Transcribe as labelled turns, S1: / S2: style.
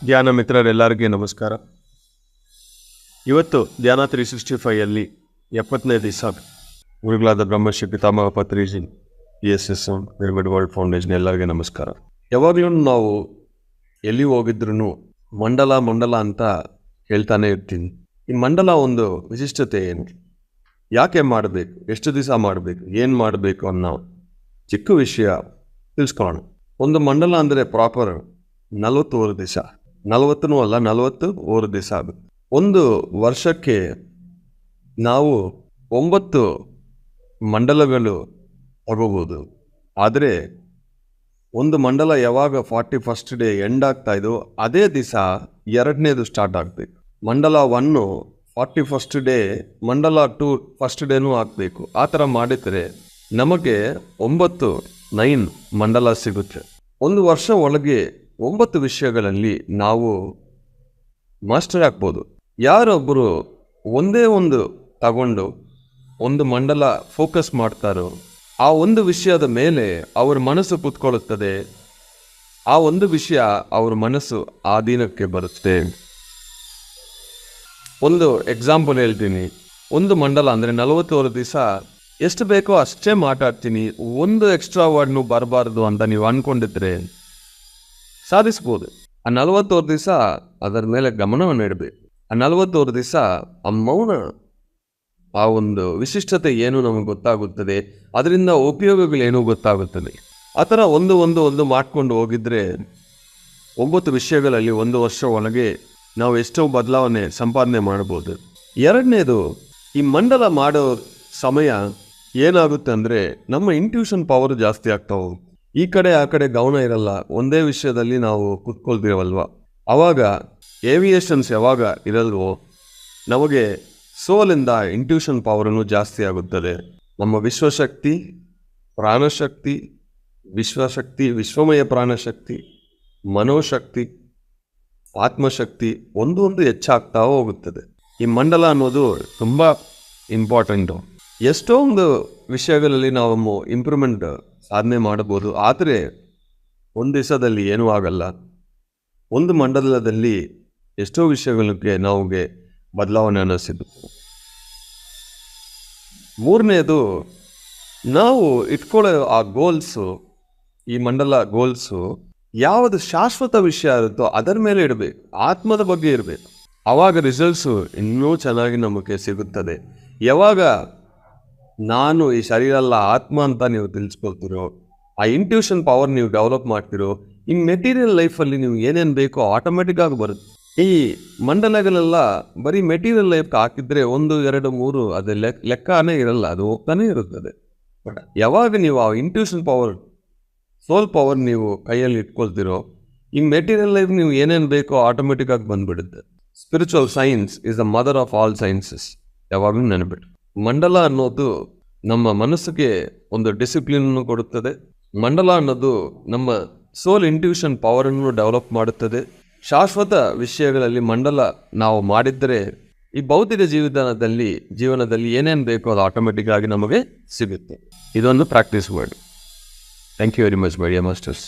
S1: ಧ್ಯಾನ ಮಿತ್ರರೆಲ್ಲರಿಗೂ ನಮಸ್ಕಾರ. ಇವತ್ತು ಧ್ಯಾನ 365 70ನೇ ದಿವಸ ಗುರುಗಳಾದ ಬ್ರಹ್ಮಶ್ರೀ ಪಿತಾಮಹ Patriji PSS pyramid world foundation ಎಲ್ಲರಿಗೂ ನಮಸ್ಕಾರ. ಯಾವಾಗಲೂ ನಾವು ಎಲ್ಲಿ ಹೋಗಿದ್ರು ಮಂಡಲ ಅಂತ ಹೇಳ್ತಾನೆ ಇರ್ತೀನಿ. ಈ ಮಂಡಲ ಒಂದು ವಿಶಿಷ್ಟತೆ ಏನು, ಯಾಕೆ ಮಾಡಬೇಕು, ಎಷ್ಟು ದಿವಸ ಮಾಡಬೇಕು, ಏನು ಮಾಡಬೇಕು ಅನ್ನೋ ಚಿಕ್ಕ ವಿಷಯ ತಿಳಿಸ್ಕೊಳ್ಳೋಣ. ಒಂದು ಮಂಡಲ ಅಂದರೆ ಪ್ರಾಪರ್ 41 ದಿವಸ, 40 ಅಲ್ಲ 41 ದಿವಸ ಆಗುತ್ತೆ. ಒಂದು ವರ್ಷಕ್ಕೆ ನಾವು 9 ಮಂಡಲಗಳು ತಗೋಬೋದು. ಆದರೆ ಒಂದು ಮಂಡಲ ಯಾವಾಗ 41st ಡೇ ಎಂಡ್ ಆಗ್ತಾ ಇದೋ ಅದೇ ದಿವಸ 2ನೇದು ಸ್ಟಾರ್ಟ್ ಆಗಬೇಕು. ಮಂಡಲ 1 41st ಡೇ, ಮಂಡಲ 2 ಫಸ್ಟ್ ಡೇನೂ ಆಗಬೇಕು. ಆ ಥರ ಮಾಡಿದರೆ ನಮಗೆ 9 ಮಂಡಲ ಸಿಗುತ್ತೆ. ಒಂದು ವರ್ಷ ಒಳಗೆ 9 ವಿಷಯಗಳಲ್ಲಿ ನಾವು ಮಾಸ್ಟರ್ ಆಗ್ಬೋದು. ಯಾರೊಬ್ಬರು ಒಂದೇ ಒಂದು ತಗೊಂಡು ಒಂದು ಮಂಡಲ ಫೋಕಸ್ ಮಾಡ್ತಾರೋ ಆ ಒಂದು ವಿಷಯದ ಮೇಲೆ ಅವ್ರ ಮನಸ್ಸು ಕೂತ್ಕೊಳ್ಳುತ್ತದೆ. ಆ ಒಂದು ವಿಷಯ ಅವ್ರ ಮನಸ್ಸು ಆಧೀನಕ್ಕೆ ಬರುತ್ತೆ. ಒಂದು ಎಕ್ಸಾಂಪಲ್ ಹೇಳ್ತೀನಿ. ಒಂದು ಮಂಡಲ ಅಂದರೆ 41 ದಿವಸ ಎಷ್ಟು ಬೇಕೋ ಅಷ್ಟೇ ಮಾತಾಡ್ತೀನಿ, ಒಂದು ಎಕ್ಸ್ಟ್ರಾ ವರ್ಡ್ನು ಬರಬಾರ್ದು ಅಂತ ನೀವು ಅಂದ್ಕೊಂಡಿದ್ರೆ ಸಾಧಿಸ್ಬೋದು. ಆ 41 ದಿವಸ ಅದರ ಮೇಲೆ ಗಮನವನ್ನು ಇಡಬೇಕು. ಆ 41 ದಿವಸ ಆ ಮೌನ, ಆ ಒಂದು ವಿಶಿಷ್ಟತೆ ಏನು ನಮಗೆ ಗೊತ್ತಾಗುತ್ತದೆ, ಅದರಿಂದ ಉಪಯೋಗಗಳೇನು ಗೊತ್ತಾಗುತ್ತದೆ. ಆ ಥರ ಒಂದು ಮಾಡ್ಕೊಂಡು ಹೋಗಿದ್ರೆ 9 ವಿಷಯಗಳಲ್ಲಿ ಒಂದು ವರ್ಷ ಒಳಗೆ ನಾವು ಎಷ್ಟೋ ಬದಲಾವಣೆ ಸಂಪಾದನೆ ಮಾಡ್ಬೋದು. 2ನೇದು, ಈ ಮಂಡಲ ಮಾಡೋ ಸಮಯ ಏನಾಗುತ್ತೆ ಅಂದರೆ ನಮ್ಮ ಇಂಟ್ಯೂಷನ್ ಪವರ್ ಜಾಸ್ತಿ ಆಗ್ತಾ ಹೋಗುತ್ತೆ. ಈ ಕಡೆ ಆ ಕಡೆ ಗಮನ ಇರಲ್ಲ, ಒಂದೇ ವಿಷಯದಲ್ಲಿ ನಾವು ಕೂತ್ಕೊಳ್ತೀವಲ್ವ. ಆವಾಗ ಏವಿಯೇಷನ್ಸ್ ಯಾವಾಗ ಇರಲ್ವೋ ನಮಗೆ ಸೋಲಿಂದ ಇಂಟ್ಯೂಷನ್ ಪವರನ್ನು ಜಾಸ್ತಿ ಆಗುತ್ತದೆ. ನಮ್ಮ ವಿಶ್ವಶಕ್ತಿ, ಪ್ರಾಣಶಕ್ತಿ, ವಿಶ್ವಮಯ ಪ್ರಾಣಶಕ್ತಿ, ಮನೋಶಕ್ತಿ, ಆತ್ಮಶಕ್ತಿ ಒಂದು ಹೆಚ್ಚಾಗ್ತಾ ಹೋಗುತ್ತದೆ. ಈ ಮಂಡಲ ಅನ್ನೋದು ತುಂಬ ಇಂಪಾರ್ಟೆಂಟು. ಎಷ್ಟೊಂದು ವಿಷಯಗಳಲ್ಲಿ ನಾವು ಇಂಪ್ರೂವ್ಮೆಂಟ್ ಸಾಧನೆ ಮಾಡಬಹುದು. ಆದರೆ ಒಂದು ದಿವಸದಲ್ಲಿ ಏನೂ ಆಗಲ್ಲ. ಒಂದು ಮಂಡಲದಲ್ಲಿ ಎಷ್ಟೋ ವಿಷಯಗಳಿಗೆ ನಮಗೆ ಬದಲಾವಣೆ ಅನ್ನಿಸಿದ್ದು. 3ನೇದು, ನಾವು ಇಟ್ಕೊಳ್ಳೋ ಆ ಗೋಲ್ಸು, ಈ ಮಂಡಲ ಗೋಲ್ಸು ಯಾವುದು ಶಾಶ್ವತ ವಿಷಯ ಇರುತ್ತೋ ಅದರ ಮೇಲೆ ಇಡಬೇಕು, ಆತ್ಮದ ಬಗ್ಗೆ ಇರಬೇಕು. ಆವಾಗ ರಿಸಲ್ಟ್ಸು ಇನ್ನೂ ಚೆನ್ನಾಗಿ ನಮಗೆ ಸಿಗುತ್ತದೆ. ಯಾವಾಗ ನಾನು ಈ ಶರೀರ ಅಲ್ಲ ಆತ್ಮ ಅಂತ ನೀವು ತಿಳಿಸ್ಕೊಳ್ತಿರೋ, ಆ ಇಂಟ್ಯೂಷನ್ ಪವರ್ ನೀವು ಡೆವಲಪ್ ಮಾಡ್ತಿರೋ, ಈ ಮೆಟೀರಿಯಲ್ ಲೈಫಲ್ಲಿ ನೀವು ಏನೇನು ಬೇಕೋ ಆಟೋಮೆಟಿಕ್ ಆಗಿ ಬರುತ್ತೆ. ಈ ಮಂಡಲಗಳೆಲ್ಲ ಬರೀ ಮೆಟೀರಿಯಲ್ ಲೈಫ್ಗೆ ಹಾಕಿದ್ರೆ 1, 2, 3 ಅದು ಲೆಕ್ಕನೇ ಇರಲ್ಲ, ಅದು ಹೋಗ್ತಾನೆ ಇರುತ್ತದೆ. ಬಟ್ ಯಾವಾಗ ನೀವು ಆ ಇಂಟ್ಯೂಷನ್ ಪವರ್, ಸೋಲ್ ಪವರ್ ನೀವು ಕೈಯಲ್ಲಿ ಇಟ್ಕೊಳ್ತಿರೋ, ಈ ಮೆಟೀರಿಯಲ್ ಲೈಫ್ ನೀವು ಏನೇನು ಬೇಕೋ ಆಟೋಮೆಟಿಕ್ ಆಗಿ ಬಂದ್ಬಿಡುತ್ತೆ. Spiritual science is the mother of all sciences. ಯಾವಾಗಲೂ ನೆನಪಿಟ್ಟು, ಮಂಡಲ ಅನ್ನೋದು ನಮ್ಮ ಮನಸ್ಸಿಗೆ ಒಂದು ಡಿಸಿಪ್ಲಿನನ್ನು ಕೊಡುತ್ತದೆ. ಮಂಡಲ ಅನ್ನೋದು ನಮ್ಮ ಸೋಲ್ ಇಂಟ್ಯೂಷನ್ ಪವರನ್ನು ಡೆವಲಪ್ ಮಾಡುತ್ತದೆ. ಶಾಶ್ವತ ವಿಷಯಗಳಲ್ಲಿ ಮಂಡಲ ನಾವು ಮಾಡಿದರೆ ಈ ಭೌತಿಕ ಜೀವನದಲ್ಲಿ ಏನೇನು ಬೇಕೋ ಅದು ಆಟೋಮೆಟಿಕ್ ಆಗಿ ನಮಗೆ ಸಿಗುತ್ತೆ. ಇದೊಂದು practice word. Thank you very much my dear masters.